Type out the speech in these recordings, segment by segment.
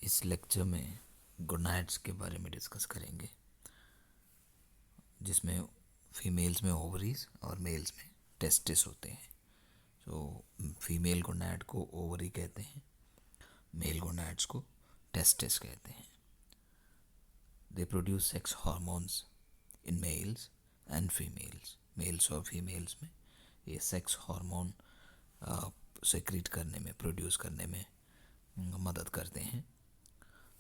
इस लेक्चर में गोनाड्स के बारे में डिस्कस करेंगे, जिसमें फीमेल्स में ओवरीज और मेल्स में टेस्टिस होते हैं। तो फीमेल गोनाड को ओवरी कहते हैं, मेल गोनाड्स को टेस्टिस कहते हैं। They produce sex hormones in males and females. Males और फीमेल्स में ये सेक्स हार्मोन सेक्रीट करने में, प्रोड्यूस करने में मदद करते हैं।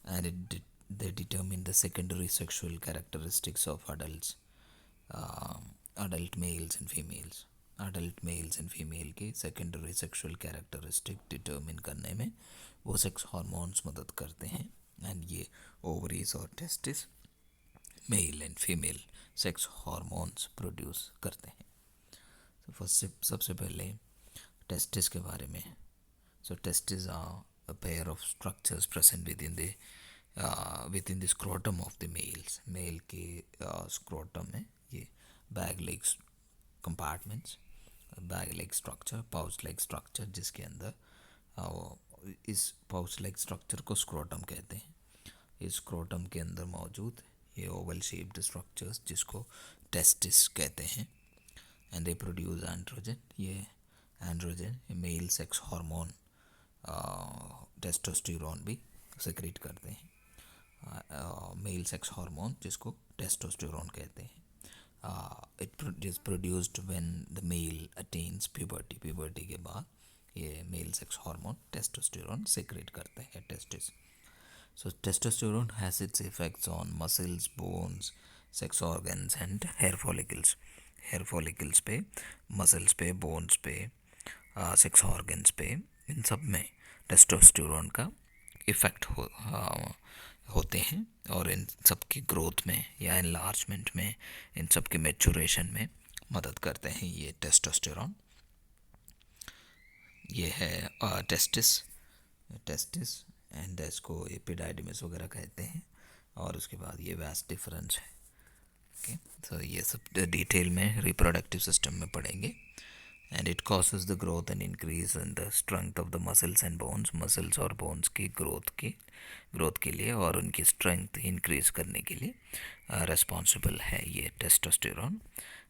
And they determine the secondary sexual characteristics of adults, adult males and females. Adult males and female के secondary sexual characteristic determine करने में वो सेक्स हार्मोन्स मदद करते हैं। एंड ये ओवरीज और testis male and female sex hormones produce करते हैं। तो फर्स्ट सबसे पहले टेस्टिस के बारे में। So testis are a pair of structures present within the scrotum of the males. Male के स्क्रोटम में ये bag like compartments, bag like structure, pouch like structure, जिसके अंदर इस पाउच लेग स्ट्रक्चर को स्क्रोटम कहते हैं। इस स्क्रोटम के अंदर मौजूद ये ओवल शेप्ड स्ट्रक्चर्स जिसको टेस्टिस कहते हैं। And they produce androgen. ये androgen male sex hormone testosterone भी सेक्रेट करते हैं। मेल सेक्स हार्मोन जिसको टेस्टोस्टेरोन कहते हैं। It is produced when the male attains puberty. Puberty के बाद ये male sex hormone testosterone secrete करते हैं, testis. So testosterone has its effects on muscles, bones, sex organs and hair follicles. Hair follicles पे, muscles पे, bones पे, sex organs पे, इन सब में टेस्टोस्टेरोन का इफ़ेक्ट होते हैं। और इन सब की ग्रोथ में या एनलार्जमेंट में, इन सब के मैचुरेशन में मदद करते हैं ये टेस्टोस्टेरोन। ये है टेस्टिस एंड इसको एपिडाइडिमिस वगैरह कहते हैं। और उसके बाद ये वास्ट डिफरेंस है। ओके, तो ये सब डिटेल में रिप्रोडक्टिव सिस्टम में पढ़ेंगे। And it causes the growth and increase in the strength of the muscles and bones. Muscles और बोन्स की ग्रोथ के लिए और उनकी स्ट्रेंथ इंक्रीज करने के लिए रिस्पॉन्सिबल है ये testosterone.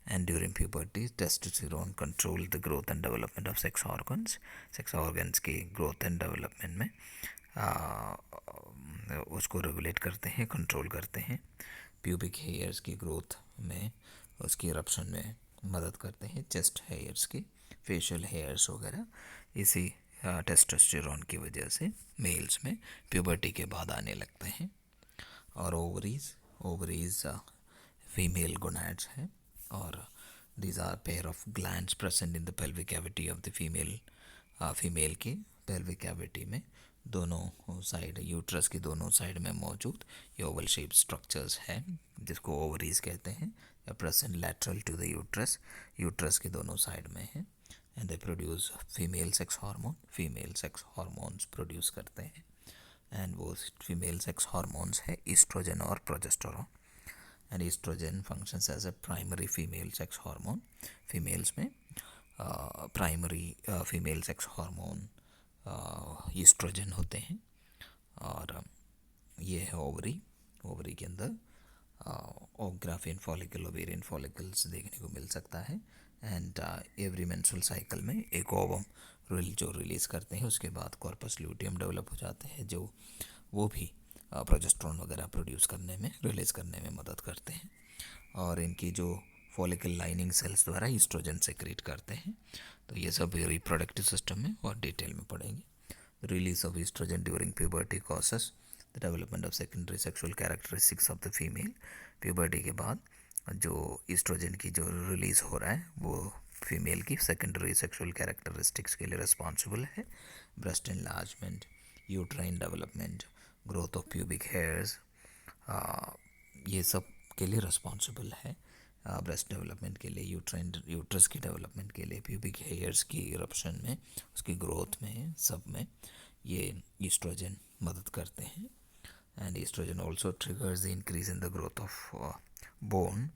And during puberty testosterone control the growth and development of sex organs. Sex organs की ग्रोथ एंड डेवलपमेंट में उसको रेगुलेट करते हैं, कंट्रोल करते हैं। प्यूबिक हेयर्स की ग्रोथ में, उसकी इरप्शन में मदद करते हैं। चेस्ट हेयर्स की, फेशियल हेयर्स वगैरह इसी टेस्टोस्टेरोन की वजह से मेल्स में प्यूबर्टी के बाद आने लगते हैं। और ओवरीज फीमेल गोनाड्स हैं। और these are pair of glands present in the pelvic cavity of the female की पेल्विक कैविटी में दोनों साइड, यूट्रस की दोनों साइड में मौजूद ये ओवल शेप स्ट्रक्चर्स हैं जिसको ओवरीज कहते हैं। Present lateral to the uterus के दोनों साइड में है। And they produce female sex hormones produce करते हैं। एंड वो फीमेल सेक्स हार्मोन्स है ईस्ट्रोजन और progesterone. And estrogen functions as a primary female sex hormone. Females में primary female sex hormone estrogen होते हैं। और ये है ओवरी के अंदर ओग्राफियन फॉलिकल, ओवेरियन फॉलिकल्स देखने को मिल सकता है। एंड एवरी मेंस्ट्रुअल साइकिल में एक ओवम जो रिलीज़ करते हैं, उसके बाद कॉर्पस ल्यूटियम डेवलप हो जाते हैं, जो वो भी प्रोजेस्टेरोन वगैरह प्रोड्यूस करने में, रिलीज़ करने में मदद करते हैं। और इनकी जो फॉलिकल लाइनिंग सेल्स द्वारा ईस्ट्रोजन सेक्रेट करते हैं। तो ये सब रिप्रोडक्टिव सिस्टम में और डिटेल में पढ़ेंगे। Release of oestrogen during puberty causes the development of secondary sexual characteristics of the female. Puberty के बाद जो ईस्ट्रोजन की जो रिलीज़ हो रहा है वो फीमेल की सेकेंडरी सेक्सुअल कैरेक्टरिस्टिक्स के लिए रिस्पॉन्सिबल है। Breast enlargement, uterine development, growth of pubic hairs, ये सब के लिए रिस्पॉन्सिबल है। ब्रेस्ट डेवलपमेंट के लिए, यूट्रस की डेवलपमेंट के लिए, प्यूबिक हेयर्स की इरप्शन में, उसकी ग्रोथ में, सब में ये ईस्ट्रोजन मदद करते हैं। And oestrogen also triggers the increase in the growth of bone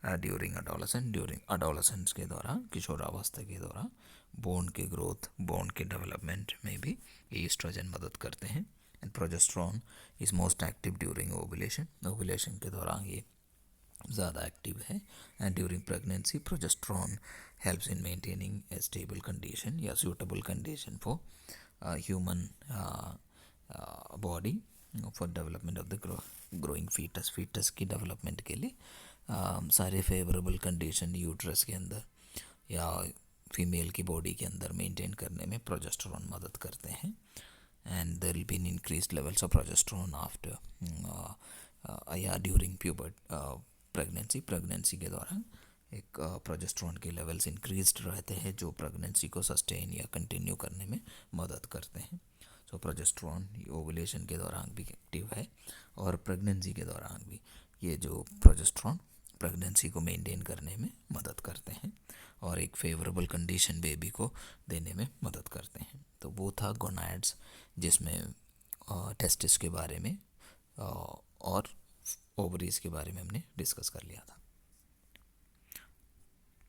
during adolescence के दौरान, किशोरावस्था के दौरान बोन की ग्रोथ, बोन के डेवलपमेंट में भी ये ईस्ट्रोजन मदद करते हैं। And progesterone is most active during ovulation, ovulation के दौरान ये ज़्यादा एक्टिव है. And during pregnancy progesterone helps in maintaining a stable condition या suitable condition for human body for development of the growing foetus. Foetus की development के लिए सारे फेवरेबल कंडीशन यूट्रस के अंदर या फीमेल की बॉडी के अंदर मेंटेन करने में प्रोजेस्टेरॉन मदद करते हैं. And there will be in increased levels of progesterone after या ड्यूरिंग प्रेगनेंसी. प्रेगनेंसी के दौरान एक प्रोजेस्टेरॉन के लेवल्स इंक्रीज्ड रहते हैं जो प्रेगनेंसी को सस्टेन या कंटिन्यू करने में मदद करते हैं. सो प्रोजेस्टेरॉन ओवुलेशन के दौरान भी एक्टिव है और प्रेगनेंसी के दौरान भी ये जो प्रोजेस्टेरॉन प्रेगनेंसी को मेंटेन करने में मदद करते हैं और एक फेवरेबल कंडीशन बेबी को देने में मदद करते हैं. तो वो था गोनाड्स, जिसमें टेस्टिस के बारे में और ओवरीज के बारे में हमने डिस्कस कर लिया था.